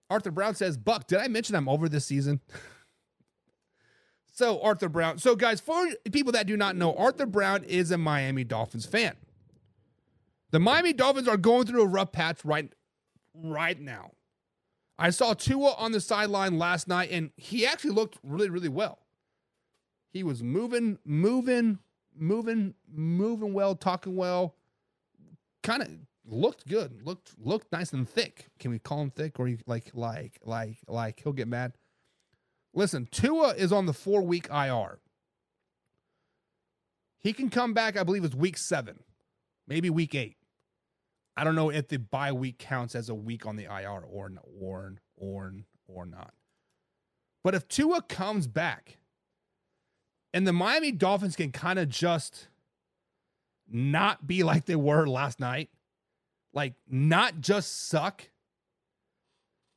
Arthur Brown says, Buck, did I mention I'm over this season? So, Arthur Brown. So, guys, for people that do not know, Arthur Brown is a Miami Dolphins fan. The Miami Dolphins are going through a rough patch right now. I saw Tua on the sideline last night, and he actually looked really, really well. He was moving well, talking well. Kind of looked good. Looked nice and thick. Can we call him thick, or like he'll get mad? Listen, Tua is on the 4-week IR. He can come back, I believe it's week 7, maybe week 8. I don't know if the bye week counts as a week on the IR or not. But if Tua comes back and the Miami Dolphins can kind of just not be like they were last night, like not just suck,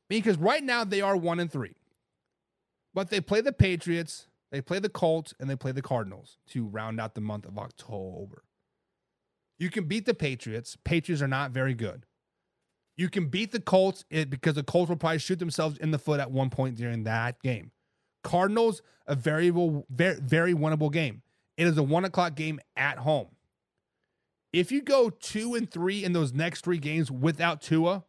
because right now they are 1-3. But they play the Patriots, they play the Colts, and they play the Cardinals to round out the month of October. You can beat the Patriots. Patriots are not very good. You can beat the Colts because the Colts will probably shoot themselves in the foot at one point during that game. Cardinals, a very winnable game. It is a 1:00 game at home. If you go 2-3 in those next 3 games without Tua,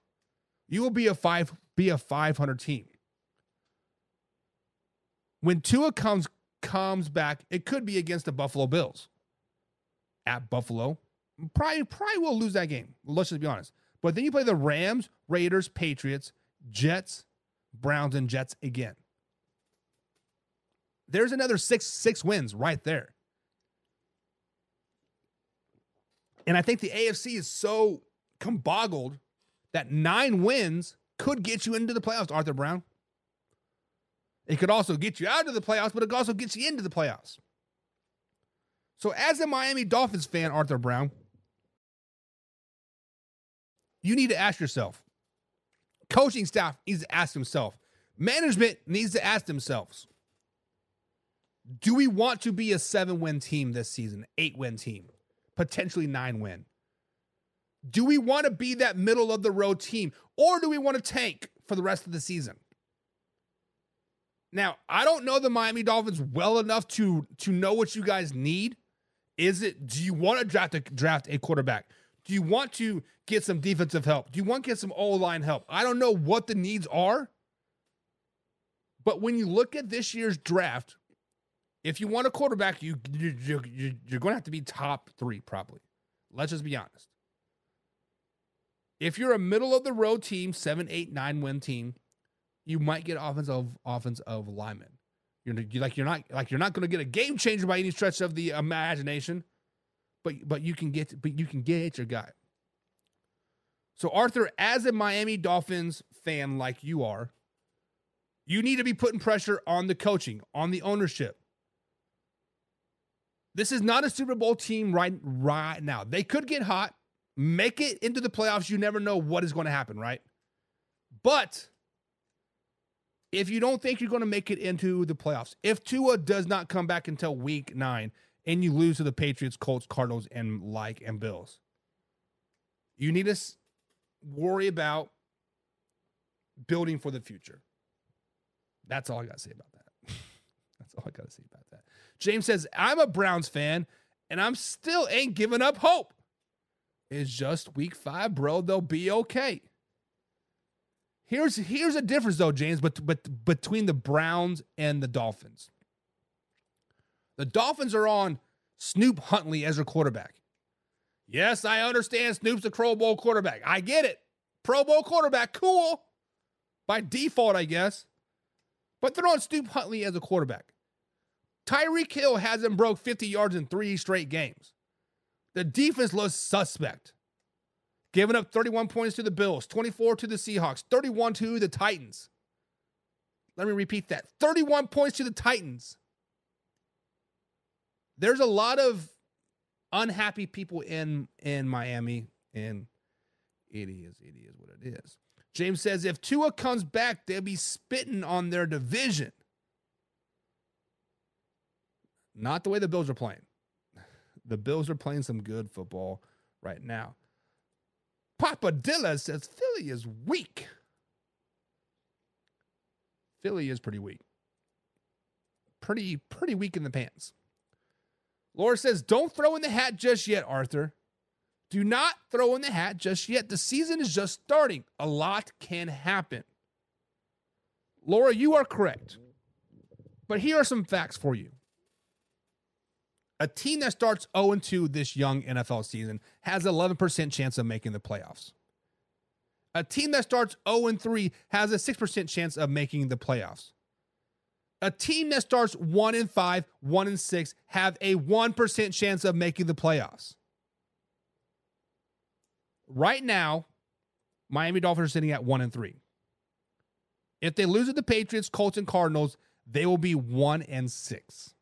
you will be a 500 team. When Tua comes back, it could be against the Buffalo Bills. At Buffalo, probably will lose that game. Let's just be honest. But then you play the Rams, Raiders, Patriots, Jets, Browns, and Jets again. There's another six wins right there. And I think the AFC is so boggled that 9 wins could get you into the playoffs, Arthur Brown. It could also get you out of the playoffs, but it could also get you into the playoffs. So as a Miami Dolphins fan, Arthur Brown, you need to ask yourself. Coaching staff needs to ask himself. Management needs to ask themselves. Do we want to be a 7-win team this season? 8-win team? Potentially 9-win? Do we want to be that middle of the road team? Or do we want to tank for the rest of the season? Now, I don't know the Miami Dolphins well enough to know what you guys need. Do you want to draft a quarterback? Do you want to get some defensive help? Do you want to get some O-line help? I don't know what the needs are. But when you look at this year's draft, if you want a quarterback, you're going to have to be top 3 probably. Let's just be honest. If you're a middle of the road team, 7, 8, 9-win team, you might get offensive linemen. You're not going to get a game changer by any stretch of the imagination, but you can get your guy. So Arthur, as a Miami Dolphins fan like you are, you need to be putting pressure on the coaching, on the ownership. This is not a Super Bowl team right now. They could get hot, make it into the playoffs. You never know what is going to happen, right? But if you don't think you're going to make it into the playoffs, if Tua does not come back until week 9 and you lose to the Patriots, Colts, Cardinals, and Bills, you need to worry about building for the future. That's all I got to say about that. That's all I got to say about that. James says, I'm a Browns fan, and I'm still ain't giving up hope. It's just week 5, bro. They'll be okay. Here's a difference, though, James, but between the Browns and the Dolphins. The Dolphins are on Snoop Huntley as their quarterback. Yes, I understand Snoop's a Pro Bowl quarterback. I get it. Pro Bowl quarterback, cool. By default, I guess. But they're on Snoop Huntley as a quarterback. Tyreek Hill hasn't broke 50 yards in 3 straight games. The defense looks suspect. Giving up 31 points to the Bills, 24 to the Seahawks, 31 to the Titans. Let me repeat that. 31 points to the Titans. There's a lot of unhappy people in Miami, and it is what it is. James says, if Tua comes back, they'll be spitting on their division. Not the way the Bills are playing. The Bills are playing some good football right now. Papa Dilla says Philly is weak. Philly is pretty weak. Pretty weak in the pants. Laura says, don't throw in the hat just yet, Arthur. Do not throw in the hat just yet. The season is just starting. A lot can happen. Laura, you are correct. But here are some facts for you. A team that starts 0-2 this young NFL season has an 11% chance of making the playoffs. A team that starts 0-3 has a 6% chance of making the playoffs. A team that starts 1-5, 1-6 have a 1% chance of making the playoffs. Right now, Miami Dolphins are sitting at 1-3. If they lose to the Patriots, Colts, and Cardinals, they will be 1-6.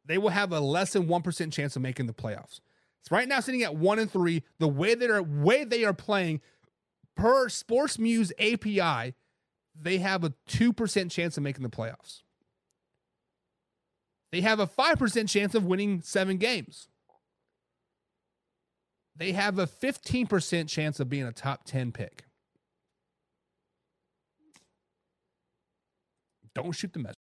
They will have a less than 1% chance of making the playoffs. So right now, sitting at 1-3, the way they are playing, per Sports Muse API, they have a 2% chance of making the playoffs. They have a 5% chance of winning 7 games. They have a 15% chance of being a top 10 pick. Don't shoot the messenger.